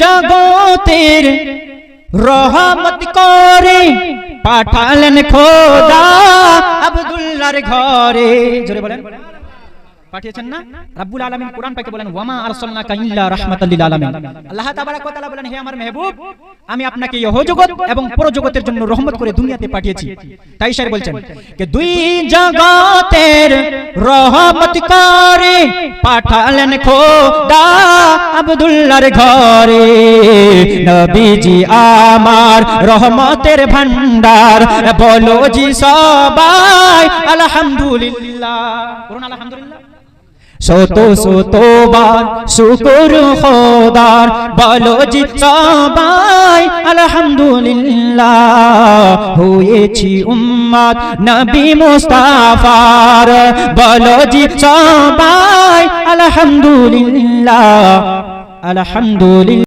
জগতের রহমত করে পাঠালেন খোদা আব্দুল্লাহর ঘরে। জোরে বলেন, পাঠিয়েছেন না রব্বুল আলামিন কুরআন পাকে বলেন ওয়ামা আরসালনাকা ইল্লা রাহমাতাল লিল আলামিন। আল্লাহ তাবারাক ওয়া তাআলা বলেন হে আমার মেহবুব, আমি আপনাকে ইহজগৎ এবং পরজগতের জন্য রহমত করে দুনিয়াতে পাঠিয়েছি। তাই শায়ের বলছেন যে দুই জগতের রহমত করে পাঠালেন খোদা আব্দুল্লাহর ঘরে। নবীজি আমার রহমতের ভান্ডার, বলো জি সবাই আলহামদুলিল্লাহ। বলুন আলহামদুলিল্লাহ। শত শতবার শুকর খোদার, বলো জি সবাই আলহামদুলিল্লাহ। হয়েছি উম্মত নবী মুস্তাফার, বলো জি সবাই আলহামদুলিল্লাহ আলহামদুলিল্লাহ।